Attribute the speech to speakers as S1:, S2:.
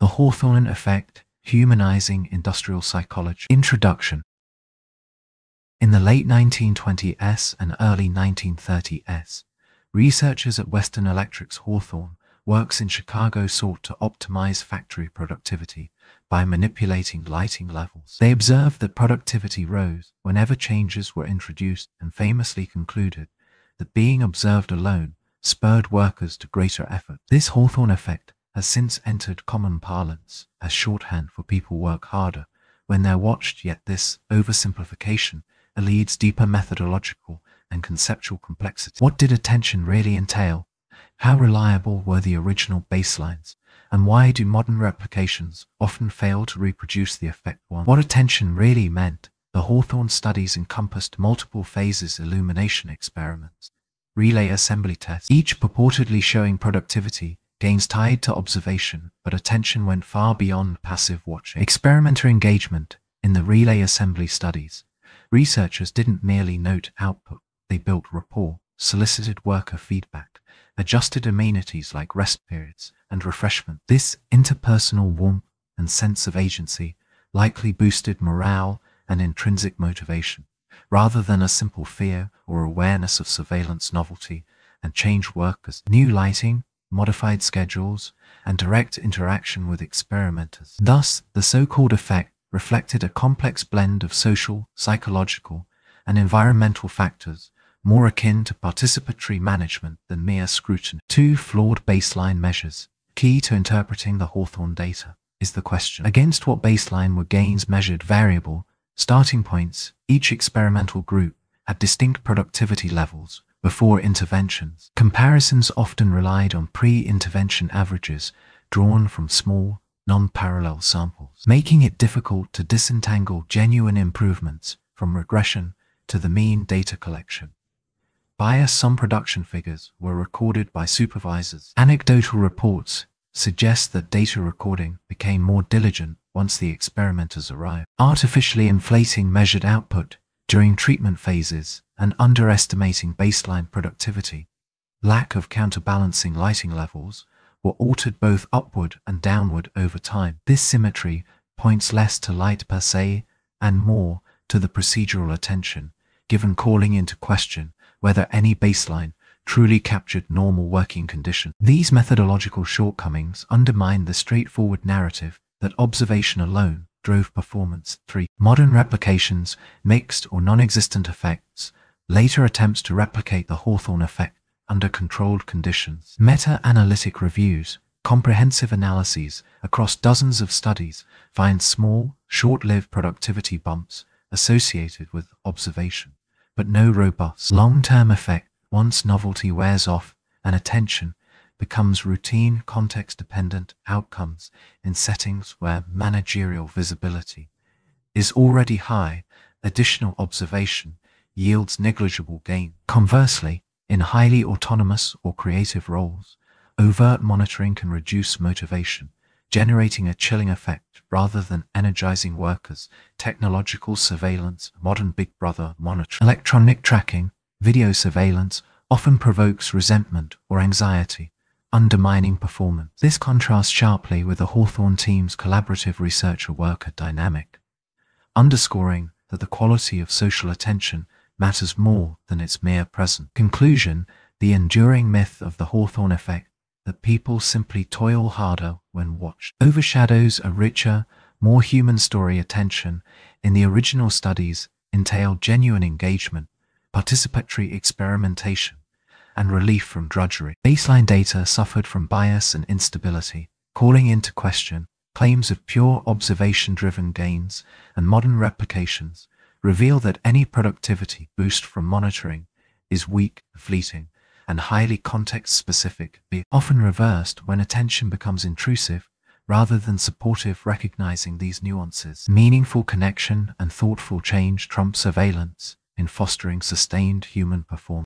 S1: The Hawthorne Effect, Humanizing Industrial Psychology. Introduction. In the late 1920s and early 1930s, researchers at Western Electric's Hawthorne works in Chicago sought to optimize factory productivity by manipulating lighting levels. They observed that productivity rose whenever changes were introduced and famously concluded that being observed alone spurred workers to greater effort. This Hawthorne effect has since entered common parlance as shorthand for people work harder when they're watched, yet this oversimplification leads deeper methodological and conceptual complexity. What did attention really entail? How reliable were the original baselines? And why do modern replications often fail to reproduce the effect one? What attention really meant? The Hawthorne studies encompassed multiple phases illumination experiments, relay assembly tests, each purportedly showing productivity gains tied to observation, but attention went far beyond passive watching. Experimenter engagement. In the relay assembly studies, researchers didn't merely note output, they built rapport, solicited worker feedback, adjusted amenities like rest periods and refreshment. This interpersonal warmth and sense of agency likely boosted morale and intrinsic motivation, rather than a simple fear or awareness of surveillance novelty and change workers. New lighting, modified schedules, and direct interaction with experimenters. Thus, the so-called effect reflected a complex blend of social, psychological, and environmental factors, more akin to participatory management than mere scrutiny. 2. Flawed baseline measures. Key to interpreting the Hawthorne data is the question: against what baseline were gains measured? Variable starting points. Each experimental group had distinct productivity levels before interventions. Comparisons often relied on pre-intervention averages drawn from small, non-parallel samples, making it difficult to disentangle genuine improvements from regression to the mean data collection. Bias. Some production figures were recorded by supervisors. Anecdotal reports suggest that data recording became more diligent once the experimenters arrived. Artificially inflating measured output during treatment phases and underestimating baseline productivity. Lack of counterbalancing lighting levels were altered both upward and downward over time. This symmetry points less to light per se and more to the procedural attention given, calling into question whether any baseline truly captured normal working conditions. These methodological shortcomings undermine the straightforward narrative that observation alone drove performance. 3. Modern replications, mixed or non-existent effects. Later attempts to replicate the Hawthorne effect under controlled conditions. Meta-analytic reviews, comprehensive analyses across dozens of studies, find small, short-lived productivity bumps associated with observation, but no robust long-term effect. Once novelty wears off and attention becomes routine, context-dependent outcomes in settings where managerial visibility is already high, additional observation yields negligible gain. Conversely, in highly autonomous or creative roles, overt monitoring can reduce motivation, generating a chilling effect rather than energizing workers. Technological surveillance, modern Big Brother monitoring, electronic tracking, video surveillance often provokes resentment or anxiety, undermining performance. This contrasts sharply with the Hawthorne team's collaborative researcher-worker dynamic, underscoring that the quality of social attention matters more than its mere presence. Conclusion. The enduring myth of the Hawthorne effect, that people simply toil harder when watched, overshadows a richer, more human story. Attention in the original studies entailed genuine engagement, participatory experimentation, and relief from drudgery. Baseline data suffered from bias and instability, calling into question claims of pure observation-driven gains, and modern replications reveal that any productivity boost from monitoring is weak, fleeting, and highly context-specific, often reversed when attention becomes intrusive rather than supportive. Recognizing these nuances, meaningful connection and thoughtful change trump surveillance in fostering sustained human performance.